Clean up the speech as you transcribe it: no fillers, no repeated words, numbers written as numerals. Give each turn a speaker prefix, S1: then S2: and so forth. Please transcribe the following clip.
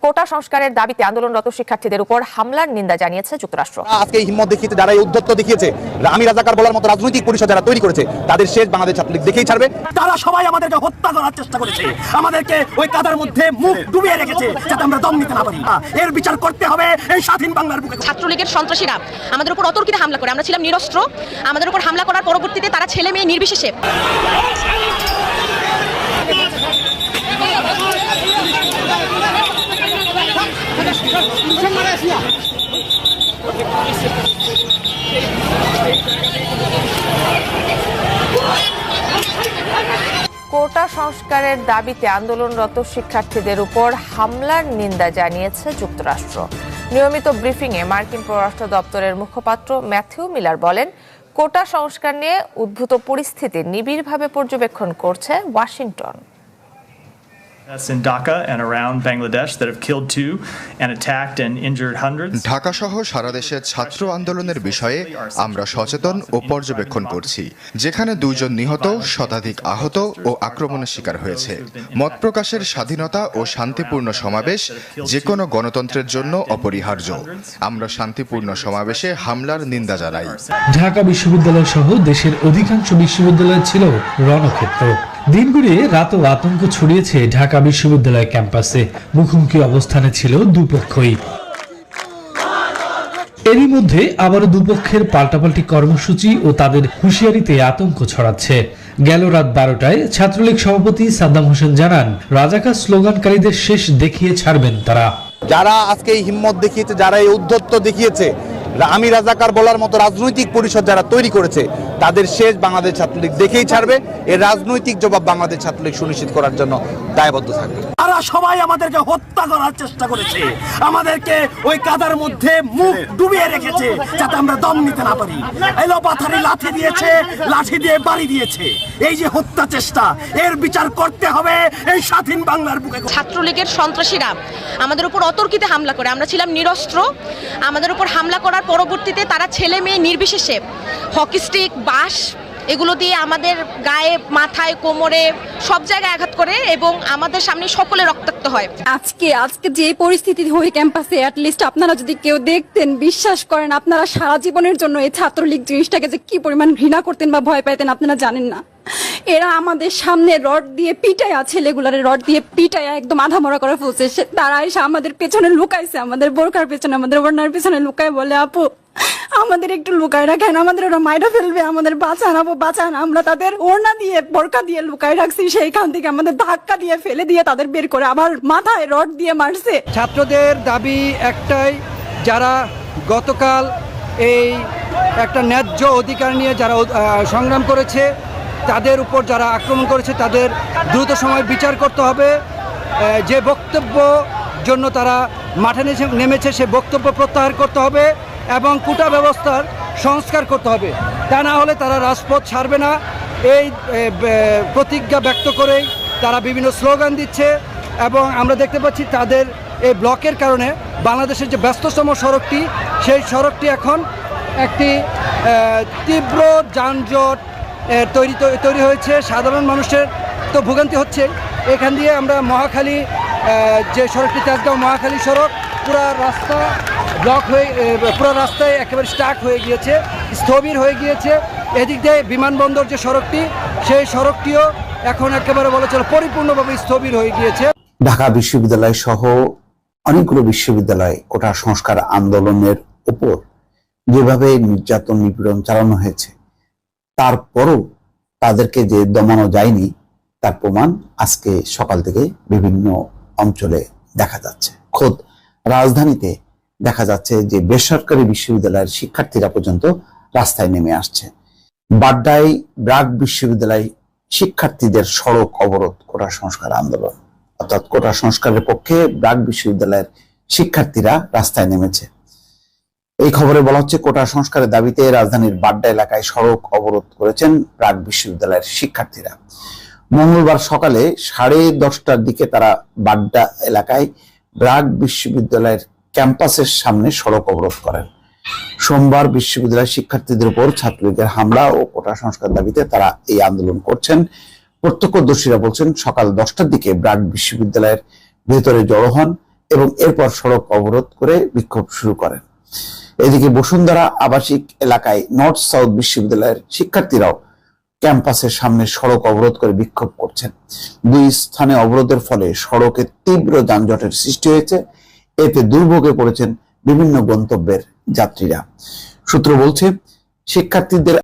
S1: কোটা সংস্কারের দাবিতে আন্দোলনরত শিক্ষার্থীদের উপর হামলার নিন্দা জানিয়েছে যুক্তরাষ্ট্র।
S2: আজকে এই হিম্মত দেখিয়েছে, যারা এই উদ্ধত্ত দেখিয়েছে, আমি রাজাকার বলার মতো রাজনৈতিক পরিষদ যারা তৈরি করেছে, তাদের শেষ বাংলাদেশ ছাত্রলীগ দেখেই ছাড়বে।
S3: তারা সবাই আমাদেরকে হত্যা করার চেষ্টা করেছে, আমাদেরকে ওই কাদার মধ্যে মুখ ডুবিয়ে রেখেছে যাতে আমরা দম নিতে না পারি। এর বিচার করতে হবে এই স্বাধীন বাংলার বুকে।
S4: ছাত্রলীগের সন্ত্রাসীরা আমাদের উপর অতর্কিতে হামলা করে, আমরা ছিলাম নিরস্ত্র। আমাদের উপর হামলা করার পরবর্তীতে তারা ছেলে মেয়ে নির্বিশেষে
S1: কোটা সংস্কারের দাবিতে আন্দোলনরত শিক্ষার্থীদের উপর হামলার নিন্দা জানিয়েছে যুক্তরাষ্ট্র। নিয়মিত ব্রিফিংয়ে মার্কিন পররাষ্ট্র দপ্তরের মুখপাত্র ম্যাথিউ মিলার বলেন, কোটা সংস্কার নিয়ে উদ্ভূত পরিস্থিতি নিবিড়ভাবে পর্যবেক্ষণ করছে Washington.
S5: In Dhaka and around Bangladesh that have killed 2 and attacked and injured hundreds.
S6: Dhaka সহ সারা দেশের ছাত্র আন্দোলনের বিষয়ে আমরা সচেতন ও পর্যবেক্ষণ করছি, যেখানে 2 জন নিহত, শতাধিক আহত ও আক্রমণের শিকার হয়েছে। মত প্রকাশের স্বাধীনতা ও শান্তিপূর্ণ সমাবেশ যে কোনো গণতন্ত্রের জন্য অপরিহার্য। আমরা শান্তিপূর্ণ সমাবেশে হামলার নিন্দা জানাই।
S7: ঢাকা বিশ্ববিদ্যালয় সহ দেশের অধিকাংশ বিশ্ববিদ্যালয় ছিল রণক্ষেত্র। দিন গড়িয়ে রাতও আতঙ্ক ছড়িয়েছে ঢাকা বিশ্ববিদ্যালয় ক্যাম্পাসে। মুখোমুখি অবস্থানে ছিল দুপক্ষই। এরই মধ্যে আবারও দুপক্ষের পাল্টাপাল্টি কর্মসূচি ও তাদের হুঁশিয়ারিতে আতঙ্ক ছড়াচ্ছে। গেল রাত 12টায় ছাত্রলীগ সভাপতি সাদ্দাম হোসেন জানান, রাজাকার স্লোগানকারীদের শেষ দেখিয়ে ছাড়বেন তারা।
S2: যারা আজকে এই হিম্মত দেখিয়েছে, যারা এই উদ্ধত্ত দেখিয়েছে, আমি রাজাকার বলার মতো রাজনৈতিক পরিষদ যারা তৈরি করেছে, তাদের শেষ বাংলাদেশ ছাত্রলীগ দেখেই ছাড়বে। এর রাজনৈতিক জবাব বাংলাদেশ ছাত্রলীগ সুনিশ্চিত করার জন্য দায়বদ্ধ থাকবে।
S3: তারা সবাই আমাদেরকে হত্যা করার চেষ্টা করেছে, আমাদেরকে ওই কাদার মধ্যে মুখ ডুবিয়ে রেখেছে যাতে আমরা দম নিতে না পারি। এলো পাথারি লাঠি দিয়েছে, লাঠি দিয়ে বাড়ি দিয়েছে। এই যে হত্যা চেষ্টা, এর বিচার করতে হবে এই স্বাধীন বাংলার বুকে।
S4: ছাত্রলীগের সন্ত্রাসীরা আমাদের উপর অতর্কিতে হামলা করে, আমরা ছিলাম নিরস্ত্র। আমাদের উপর হামলা করার পরবর্তীতে তারা ছেলে মেয়ে নির্বিশেষে হকি স্টিক, বাঁশ এগুলো দিয়ে আমাদের গায়ে, মাথায়, কোমরে সব জায়গায় আঘাত করে এবং আমাদের সামনে সকলে রক্তাক্ত হয়।
S8: আজকে যে পরিস্থিতি হয়ে ক্যাম্পাসে, অ্যাটলিস্ট আপনারা যদি কেউ দেখতেন, বিশ্বাস করেন আপনারা সারা জীবনের জন্য এই ছাত্রলীগ জিনিসটাকে যে কি পরিমাণ ঘৃণা করতেন বা ভয় পাইতেন আপনারা জানেন না। এরা আমাদের সামনে রড দিয়ে পিটায়া, ছেলেগুলারে রড দিয়ে পিটায়া একদম আধা মরা করে ফেলছে। তারা এসে আমাদের পেছনে লুকাইছে, আমাদের বোরকার পেছনে, আমাদের ওড়নার পেছনে লুকায় বলে, আপু আমাদের একটু লুকায় রাখেন, আমাদের ওরা মাইরা ফেলবে, আমাদের বাঁচান আপু বাঁচান। আমরা তাদের ওড়না দিয়ে, বোরকা দিয়ে লুকায় রাখছি, সেইখান থেকে আমাদের ধাক্কা দিয়ে ফেলে দিয়ে তাদের বের করে আবার মাথায় রড দিয়ে মারছে।
S9: ছাত্রদের দাবি একটাই, যারা গতকাল এই একটা ন্যায্য অধিকার নিয়ে যারা সংগ্রাম করেছে, তাদের উপর যারা আক্রমণ করেছে, তাদের দ্রুত সময় বিচার করতে হবে। যে বক্তব্য জন্য তারা মাঠে নেমেছে, সে বক্তব্য প্রত্যাহার করতে হবে এবং কোটা ব্যবস্থার সংস্কার করতে হবে। তা না হলে তারা রাজপথ ছাড়বে না। এই প্রতিজ্ঞা ব্যক্ত করেই তারা বিভিন্ন স্লোগান দিচ্ছে এবং আমরা দেখতে পাচ্ছি তাদের এই ব্লকের কারণে বাংলাদেশের যে ব্যস্ততম সড়কটি, সেই সড়কটি এখন একটি তীব্র যানজট তৈরি হয়েছে। সাধারণ মানুষের তো ভোগান্তি হচ্ছে। এখান দিয়ে আমরা মহাখালী, যে সড়কটি তেজগাঁও মহাখালী সড়ক, পুরো রাস্তা ব্লক হয়ে, পুরো রাস্তায় একেবারে স্টাক হয়ে গিয়েছে, স্থবির হয়ে গিয়েছে। এদিক দিয়ে বিমানবন্দর যে সড়কটি, সেই সড়কটিও এখন একেবারে বলা চলে পরিপূর্ণভাবে স্থবির হয়ে গিয়েছে।
S10: ঢাকা বিশ্ববিদ্যালয় সহ অনেকগুলো বিশ্ববিদ্যালয় কোটা সংস্কার আন্দোলনের উপর যেভাবে নির্যাতন, নিপীড়ন চালানো হয়েছে, তারপরও তাদেরকে যে দমানো যায়নি তার প্রমাণ আজকে সকাল থেকে বিভিন্ন অঞ্চলে দেখা যাচ্ছে। খোদ রাজধানীতে দেখা যাচ্ছে যে বেসরকারি বিশ্ববিদ্যালয়ের শিক্ষার্থীরা পর্যন্ত রাস্তায় নেমে আসছে। বাড্ডায় ব্র্যাক বিশ্ববিদ্যালয় শিক্ষার্থীদের সড়ক অবরোধ, কোটা সংস্কার আন্দোলন, অর্থাৎ কোটা সংস্কারের পক্ষে ব্র্যাক বিশ্ববিদ্যালয়ের শিক্ষার্থীরা রাস্তায় নেমেছে। এই খবরে বলা হচ্ছে, কোটা সংস্কারের দাবিতে রাজধানীর বাড্ডা এলাকায় সড়ক অবরোধ করেছেন ব্র্যাক বিশ্ববিদ্যালয়ের শিক্ষার্থীরা। মঙ্গলবার সকালে 10:30টার দিকে তারা বাড্ডা এলাকায় ব্র্যাক বিশ্ববিদ্যালয়ের ক্যাম্পাসের সামনে সড়ক অবরোধ করেন। সোমবার বিশ্ববিদ্যালয়ের শিক্ষার্থীদের উপর ছাত্রলীগের হামলা ও কোটা সংস্কার দাবিতে তারা এই আন্দোলন করছেন। প্রত্যক্ষদর্শীরা বলছেন, সকাল 10টার দিকে ব্র্যাক বিশ্ববিদ্যালয়ের ভেতরে জড়ো হন এবং এরপর সড়ক অবরোধ করে বিক্ষোভ শুরু করেন। এদিকে বসুন্ধরা আবাসিক এলাকায় নর্থ সাউথ বিশ্ববিদ্যালয়ের শিক্ষার্থীরাও ক্যাম্পাসের সামনে সড়ক অবরোধ করে বিক্ষোভ করছেন। দুই স্থানে অবরোধের ফলে সড়কে তীব্র যানজটের সৃষ্টি হয়েছে। এতে দুর্ভোগে পড়েছেন বিভিন্ন গন্তব্যের যাত্রীরা। সূত্র বলছে, শিক্ষার্থীদের